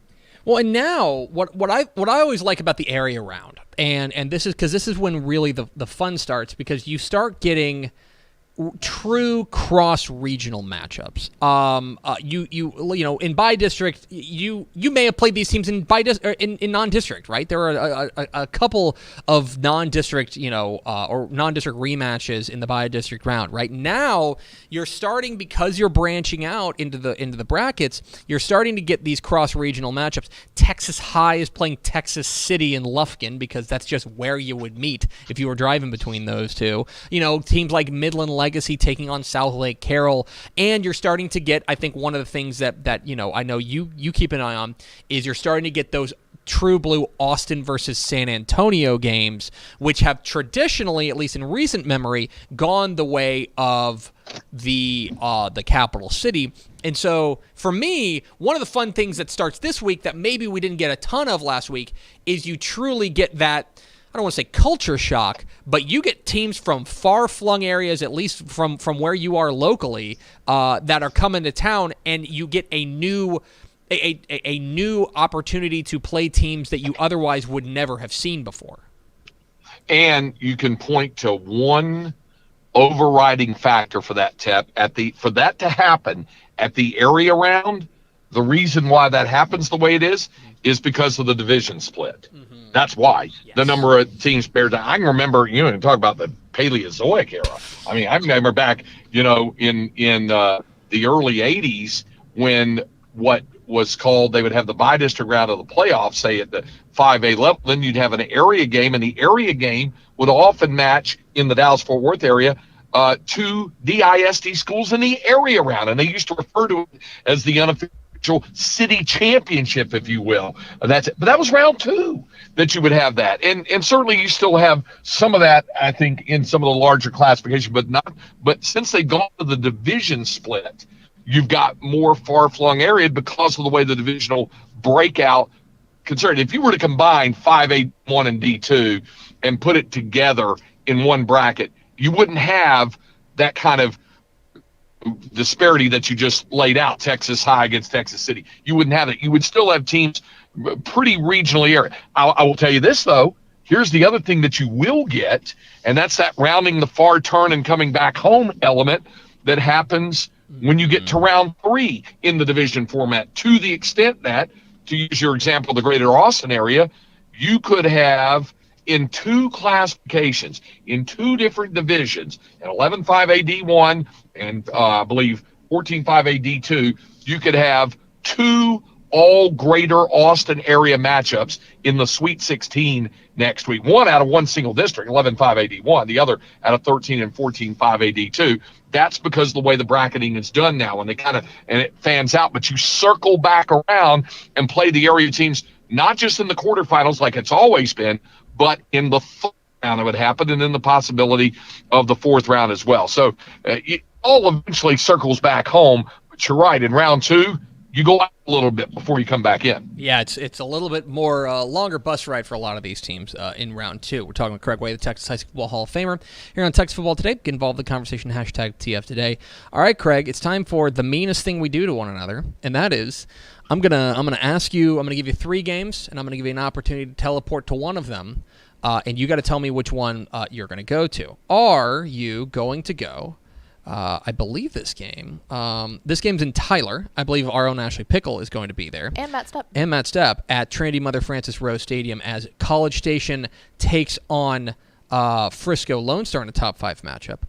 Well, and now what I always like about the area round, and this is when really the fun starts, because you start getting true cross-regional matchups. In bi-district, you may have played these teams in non-district, right? There are a couple of non-district, or non-district rematches in the bi-district round. Right now, you're starting, because you're branching out into the brackets, you're starting to get these cross-regional matchups. Texas High is playing Texas City in Lufkin, because that's just where you would meet if you were driving between those two. Teams like Midland Legacy taking on South Lake Carroll, and you're starting to get, I think, one of the things that I know you keep an eye on is you're starting to get those true blue Austin versus San Antonio games, which have traditionally, at least in recent memory, gone the way of the capital city. And so for me, one of the fun things that starts this week that maybe we didn't get a ton of last week is you truly get that, I don't want to say culture shock, but you get teams from far-flung areas, at least from where you are locally, that are coming to town, and you get a new opportunity to play teams that you otherwise would never have seen before. And you can point to one overriding factor for that, Tep. For that to happen at the area round, the reason why that happens the way it is because of the division split. Mm-hmm. That's why. Yes. The number of teams paired down. I can remember, talk about the Paleozoic era. I mean, I remember back, in the early 80s when what was called, they would have the bi-district round of the playoffs, say at the 5A level, then you'd have an area game, and the area game would often match in the Dallas-Fort Worth area to DISD schools in the area round, and they used to refer to it as the unofficial city championship, if you will. But that was round 2 that you would have that, and certainly you still have some of that, I think, in some of the larger classifications, but since they've gone to the division split, you've got more far-flung areas because of the way the divisional breakout concerned. If you were to combine 5A, 1, and D2 and put it together in one bracket, you wouldn't have that kind of disparity that you just laid out, Texas High against Texas City. You wouldn't have it. You would still have teams pretty regionally area. I will tell you this, though. Here's the other thing that you will get, and that's that rounding the far turn and coming back home element that happens when you get to round 3 in the division format, to the extent that, to use your example, the greater Austin area, you could have in 2 classifications, in 2 different divisions, an 11-5AD1 and I believe 14-5AD2, you could have 2 all greater Austin area matchups in the Sweet 16 next week. One out of one single district, 11-5AD1, the other out of 13 and 14-5AD2. That's because of the way the bracketing is done now, and it fans out, but you circle back around and play the area teams, not just in the quarterfinals like it's always been, but in the third round it would happen, and then the possibility of the 4th round as well. So it all eventually circles back home, but you're right, in round 2, you go out a little bit before you come back in. Yeah, it's a little bit more longer bus ride for a lot of these teams in round 2. We're talking with Craig Way, the Texas High School Football Hall of Famer, here on Texas Football Today. Get involved in the conversation, hashtag TF Today. All right, Craig, it's time for the meanest thing we do to one another, and that is I'm gonna ask you, I'm gonna give you 3 games, and I'm gonna give you an opportunity to teleport to one of them, and you got to tell me which one you're gonna go to. Are you going to go? I believe this game's in Tyler. I believe our own Ashley Pickle is going to be there. And Matt Stepp. At Trinity Mother Frances Rose Stadium as College Station takes on Frisco Lone Star in a top 5 matchup.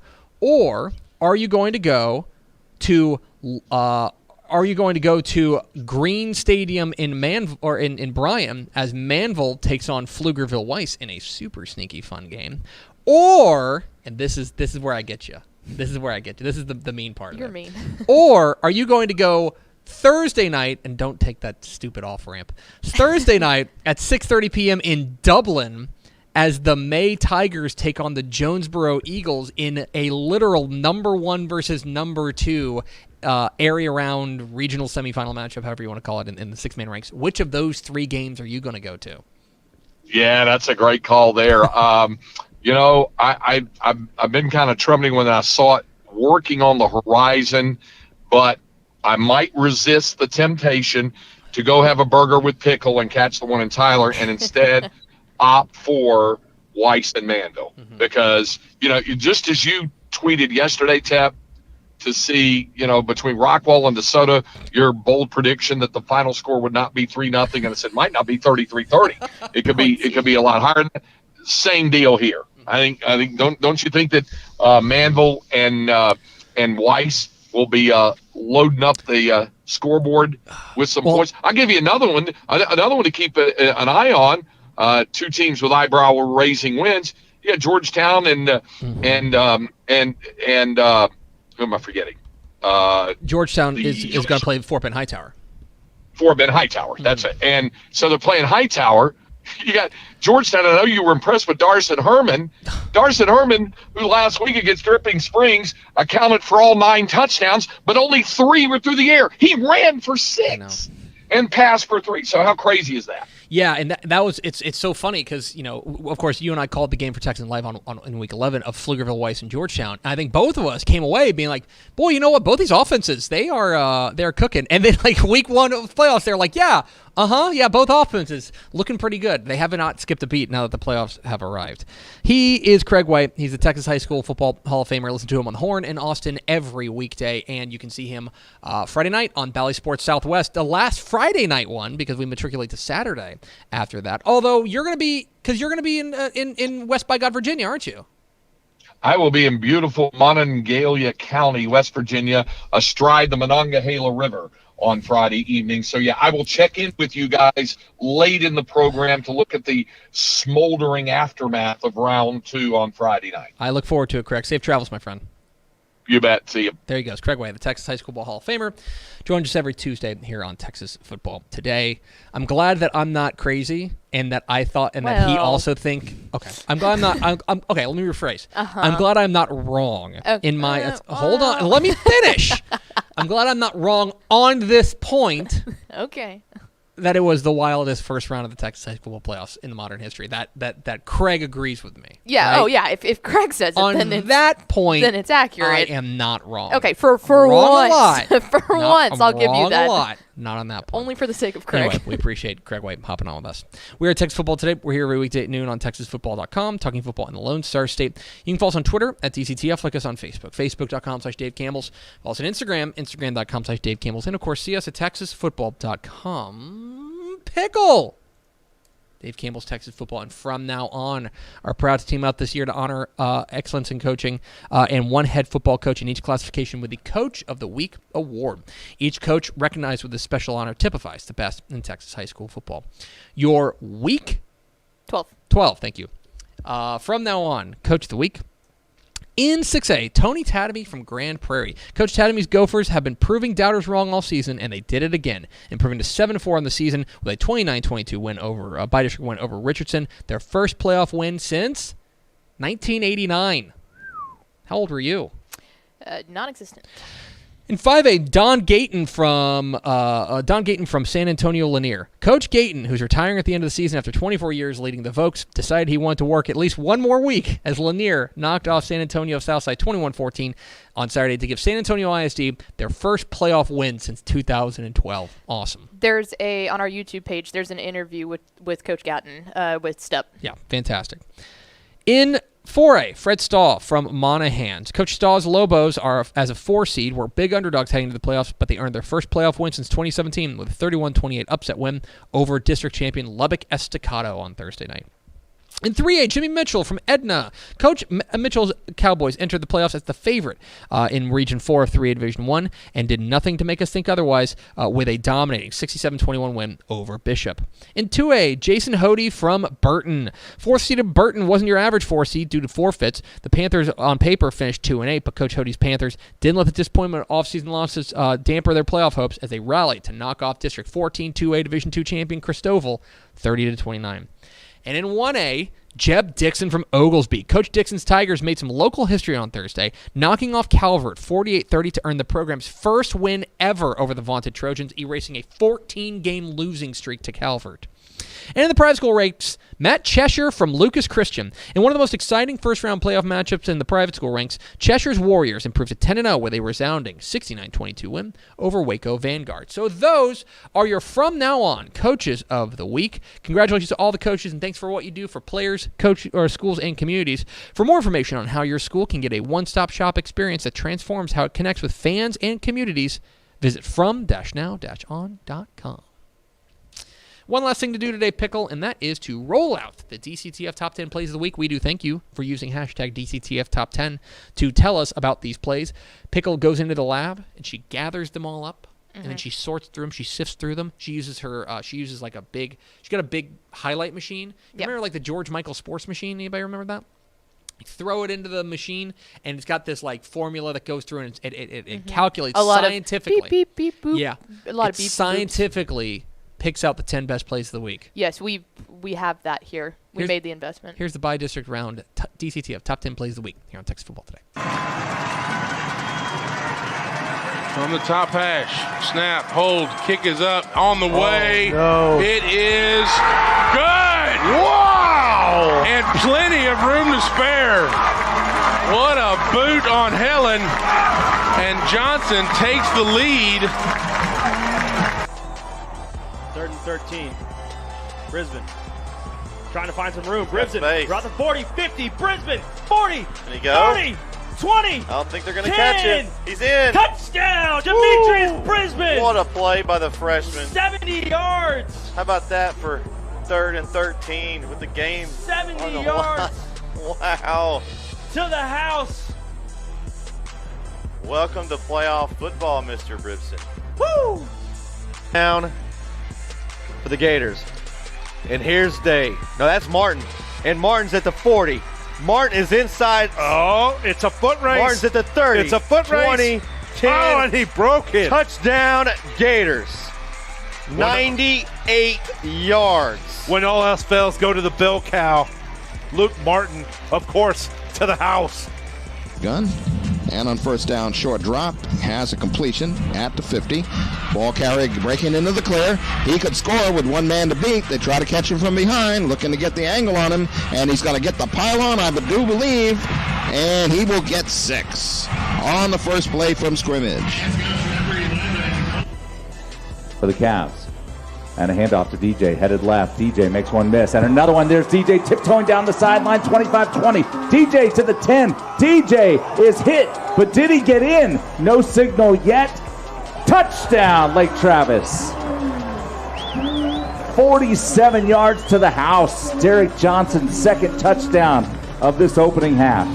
Or are you going to go to Green Stadium in Bryan as Manville takes on Pflugerville Weiss in a super sneaky fun game? Or, and this is where I get you. This is the mean part. You're mean. Or are you going to go Thursday night, and don't take that stupid off-ramp, Thursday night at 6:30 p.m. in Dublin as the May Tigers take on the Jonesboro Eagles in a literal number 1 versus number 2 area round regional semifinal matchup, however you want to call it, in the 6-man ranks? Which of those 3 games are you going to go to? Yeah, that's a great call there. I've been kind of trembling when I saw it working on the horizon, but I might resist the temptation to go have a burger with Pickle and catch the one in Tyler, and instead opt for Weiss and Manville. Because, just as you tweeted yesterday, Tep, to see, between Rockwall and DeSoto, your bold prediction that the final score would not be 3-0, and I said might not be 33-30. It could be a lot higher than that. Same deal here. I think don't you think that Manville and Weiss will be loading up the scoreboard with some points? I'll give you another one to keep an eye on. 2 teams with eyebrow-raising wins. Yeah, Georgetown and who am I forgetting? Georgetown is going to play Fort Bend Hightower. Fort Bend Hightower. That's it. And so they're playing Hightower. You got Georgetown. I know you were impressed with Darson Herman. Darson Herman, who last week against Dripping Springs accounted for all 9 touchdowns, but only 3 were through the air. He ran for 6 and passed for 3. So how crazy is that? Yeah, and that was it's so funny because of course you and I called the game for Texans Live in week 11 of Pflugerville Weiss and Georgetown. And I think both of us came away being like, boy, you know what? Both these offenses they're cooking. And then like week 1 of playoffs, they're like, yeah, both offenses looking pretty good. They have not skipped a beat now that the playoffs have arrived. He is Craig White. He's the Texas High School Football Hall of Famer. Listen to him on the Horn in Austin every weekday, and you can see him Friday night on Bally Sports Southwest, the last Friday night one, because we matriculate to Saturday after that. Although you're going to be in West by God, Virginia, aren't you? I will be in beautiful Monongalia County, West Virginia, astride the Monongahela River on Friday evening. So, yeah, I will check in with you guys late in the program to look at the smoldering aftermath of round 2 on Friday night. I look forward to it, Craig. Safe travels, my friend. You bet. See you. There he goes. Craig Way, the Texas High School Hall of Famer. Joins us every Tuesday here on Texas Football Today. I'm glad that I'm not crazy and that I thought and that he also think. Okay. I'm glad I'm not. I'm okay, let me rephrase. I'm glad I'm not wrong in my. Hold on. Let me finish. I'm glad I'm not wrong on this point. Okay. that it was the wildest first round of the Texas high school football playoffs in the modern history. That Craig agrees with me. Yeah. right? Oh, yeah. If Craig says it, On then it's that point, then it's accurate. I am not wrong. Okay, for Wrong once, a lot. for once, I'll give you Wrong that. a lot. Not on that point. Only for the sake of Craig. Anyway, we appreciate Craig White hopping on with us. We are at Texas Football Today. We're here every weekday at noon on TexasFootball.com, talking football in the Lone Star State. You can follow us on Twitter at DCTF, like us on Facebook, Facebook.com/Dave Campbell's. Follow us on Instagram, Instagram.com/Dave Campbell's. And, of course, see us at TexasFootball.com. Pickle! Dave Campbell's Texas Football, and from now on, are proud to team up this year to honor excellence in coaching and one head football coach in each classification with the Coach of the Week award. Each coach recognized with this special honor typifies the best in Texas high school football. Your week? 12, thank you. From now on, Coach of the Week. In 6A, Tony Tatamy from Grand Prairie. Coach Tatamy's Gophers have been proving doubters wrong all season, and they did it again, improving to 7-4 on the season with a 29-22 win over by-district win over Richardson, their first playoff win since 1989. How old were you? Non-existent. In 5A, Don Gayton from San Antonio Lanier. Coach Gayton, who's retiring at the end of the season after 24 years leading the Vokes, decided he wanted to work at least one more week as Lanier knocked off San Antonio Southside 21-14 on Saturday to give San Antonio ISD their first playoff win since 2012. Awesome. There's on our YouTube page, there's an interview with Coach Gatton with Step. Yeah, fantastic. In 4A, Fred Stahl from Monahans. Coach Stahl's Lobos are, as a 4 seed, were big underdogs heading to the playoffs, but they earned their first playoff win since 2017 with a 31-28 upset win over district champion Lubbock Estacado on Thursday night. In 3A, Jimmy Mitchell from Edna. Coach Mitchell's Cowboys entered the playoffs as the favorite in Region 4 of 3A Division 1 and did nothing to make us think otherwise with a dominating 67-21 win over Bishop. In 2A, Jason Hody from Burton. 4th-seeded Burton wasn't your average 4 seed due to forfeits. The Panthers on paper finished 2-8, but Coach Hody's Panthers didn't let the disappointment of offseason losses damper their playoff hopes as they rallied to knock off District 14 2A Division 2 champion Christoval 30-29. And in 1A, Jeb Dixon from Oglesby. Coach Dixon's Tigers made some local history on Thursday, knocking off Calvert 48-30 to earn the program's first win ever over the vaunted Trojans, erasing a 14-game losing streak to Calvert. And in the private school ranks, Matt Cheshire from Lucas Christian. In one of the most exciting first-round playoff matchups in the private school ranks, Cheshire's Warriors improved to 10-0 with a resounding 69-22 win over Waco Vanguard. So those are your from now on coaches of the week. Congratulations to all the coaches, and thanks for what you do for players, schools, and communities. For more information on how your school can get a one-stop shop experience that transforms how it connects with fans and communities, visit from-now-on.com. One last thing to do today, Pickle, and that is to roll out the DCTF Top 10 Plays of the Week. We do thank you for using hashtag DCTF Top 10 to tell us about these plays. Pickle goes into the lab, and she gathers them all up, and then she sorts through them. She sifts through them. She uses she's got a big highlight machine. Remember like the George Michael sports machine? Anybody remember that? You throw it into the machine, and it's got this like formula that goes through, and it calculates a lot scientifically. Of beep, beep, beep, boop. Yeah. A lot of beep, scientifically picks out the 10 best plays of the week. Yes, we have that here. We made the investment. Here's the by-district round DCTF Top 10 Plays of the Week here on Texas Football Today. From the top hash, snap, hold, kick is up, on the way. No. It is good. Wow! And plenty of room to spare. What a boot on Helen. And Johnson takes the lead. 3rd and 13. Brisbane trying to find some room. Brisbane base. brought the 40, 50. Brisbane 40, There you go. 30, 20. I don't think they're going to 10. catch him. He's in. Touchdown, Demetrius Woo! Brisbane. What a play by the freshman. 70 yards. How about that for 3rd and 13 with the game 70 on the yards line? Wow. to the house. Welcome to playoff football, Mr. Bribson. Woo! Down for the Gators. And here's Day. No, that's Martin. And Martin's at the 40. Martin is inside. Oh, it's a foot race. Martin's at the 30. It's a foot race. 20, 10. Oh, and he broke it. Touchdown, Gators. 98 yards. When all else fails, go to the bell cow. Luke Martin, of course, to the house. Gun. And on first down, short drop, has a completion at the 50. Ball carrier breaking into the clear. He could score with one man to beat. They try to catch him from behind, looking to get the angle on him, and he's going to get the pylon, I do believe, and he will get 6 on the first play from scrimmage. For the Cavs. And a handoff to DJ, headed left. DJ makes one miss, and another one. There's DJ tiptoeing down the sideline, 25-20. DJ to the 10. DJ is hit, but did he get in? No signal yet. Touchdown, Lake Travis. 47 yards to the house. Derek Johnson's second touchdown of this opening half.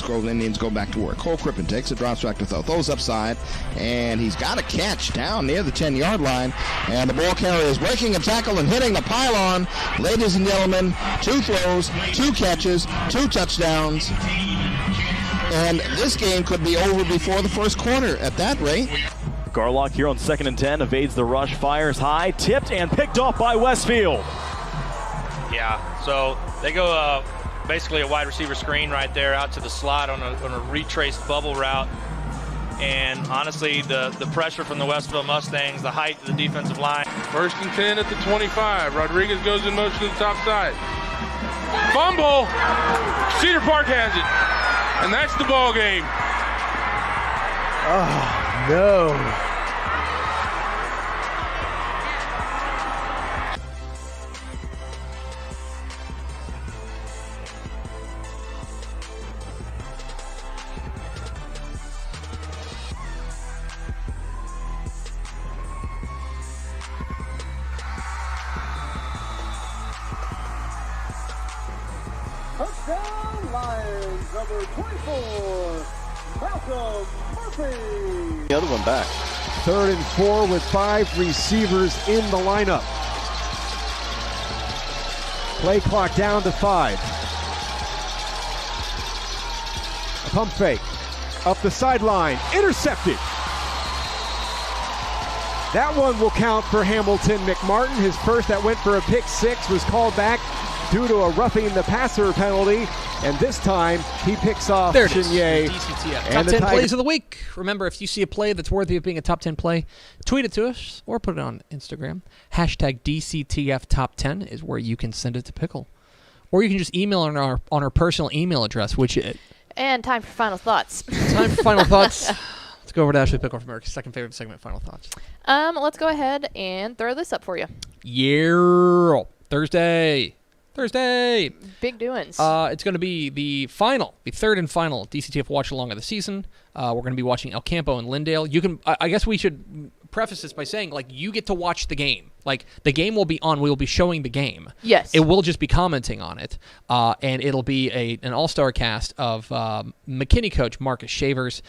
Grove Indians go back to work. Cole Crippen takes it, drops back to throw. Throws upside, and he's got a catch down near the 10-yard line. And the ball carrier is breaking a tackle and hitting the pylon. Ladies and gentlemen, 2 throws, 2 catches, 2 touchdowns. And this game could be over before the first quarter at that rate. Garlock here on 2nd and 10, evades the rush, fires high, tipped and picked off by Westfield. Yeah, so they go basically a wide receiver screen right there out to the slot on a retraced bubble route. And honestly, the pressure from the Westfield Mustangs, the height of the defensive line. 1st and 10 at the 25. Rodriguez goes in motion to the top side. Fumble! Cedar Park has it. And that's the ball game. Oh, no. Touchdown Lions, number 24, Malcolm Murphy. The other one back. 3rd and 4 with 5 receivers in the lineup. Play clock down to 5. A pump fake. Up the sideline. Intercepted. That one will count for Hamilton McMartin. His first that went for a pick 6 was called back due to a roughing the passer penalty, and this time he picks off Chinye. Top 10 plays of the week. Remember, if you see a play that's worthy of being a top 10 play, tweet it to us or put it on Instagram. Hashtag DCTF Top 10 is where you can send it to Pickle. Or you can just email on our personal email address, which is... And time for final thoughts. Time for final thoughts. Let's go over to Ashley Pickle from America's second favorite segment, final thoughts. Let's go ahead and throw this up for you. Yeah. Thursday. Big doings. It's going to be the 3rd and final DCTF watch along of the season. We're going to be watching El Campo and Lindale. You can, I guess we should preface this by saying, like, you get to watch the game. Like, the game will be on. We will be showing the game. Yes. It will just be commenting on it. And it'll be an all-star cast of McKinney coach Marcus Shavers,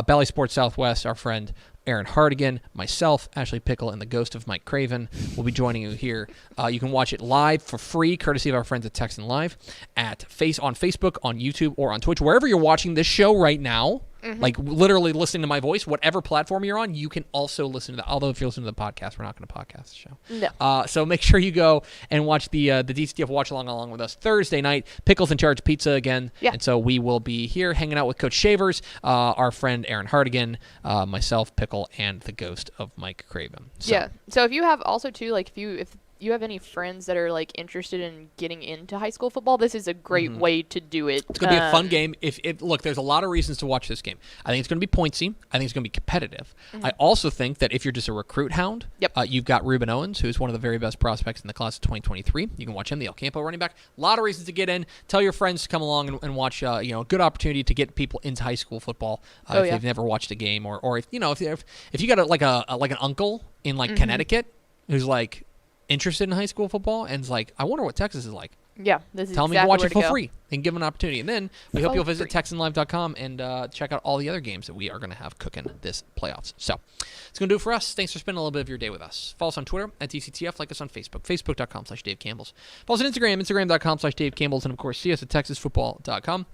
Bally Sports Southwest, our friend Aaron Hardigan, myself, Ashley Pickle, and the ghost of Mike Craven will be joining you here. You can watch it live for free, courtesy of our friends at Texan Live, on Facebook, on YouTube, or on Twitch. Wherever you're watching this show right now, like literally listening to my voice, whatever platform you're on, you can also listen to that. Although if you're listening to the podcast, we're not going to podcast the show. No. So make sure you go and watch the DCTF watch along with us Thursday night. Pickles in Charge Pizza again. Yeah. And so we will be here hanging out with Coach Shavers, our friend Aaron Hardigan, myself, Pickle, and the ghost of Mike Craven. So. Yeah. So if you have also too, like if you have any friends that are like interested in getting into high school football, this is a great way to do it. It's going to be a fun game. Look, there's a lot of reasons to watch this game. I think it's going to be pointsy. I think it's going to be competitive. I also think that if you're just a recruit hound, you've got Ruben Owens, who's one of the very best prospects in the class of 2023. You can watch him, the El Campo running back. A lot of reasons to get in. Tell your friends to come along and watch. A good opportunity to get people into high school football if they've never watched a game, or if you got an uncle in like Connecticut who's like interested in high school football and is like, I wonder what Texas is like. Yeah, this is Tell them exactly you can watch where it for to go. free and give them an opportunity. And then we hope you'll visit TexanLive.com and check out all the other games that we are going to have cooking this playoffs. So it's going to do it for us. Thanks for spending a little bit of your day with us. Follow us on Twitter at DCTF. Like us on Facebook, Facebook.com/Dave Campbell's. Follow us on Instagram, Instagram.com/Dave Campbell's. And, of course, see us at TexasFootball.com.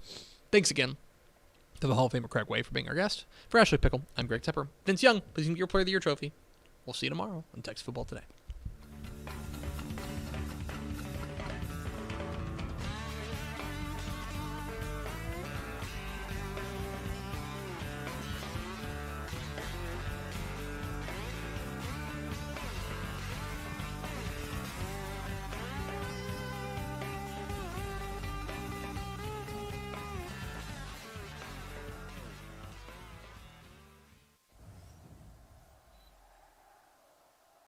Thanks again to the Hall of Famer Craig Way for being our guest. For Ashley Pickle, I'm Greg Tepper. Vince Young, please get your Player of the Year trophy. We'll see you tomorrow on Texas Football Today.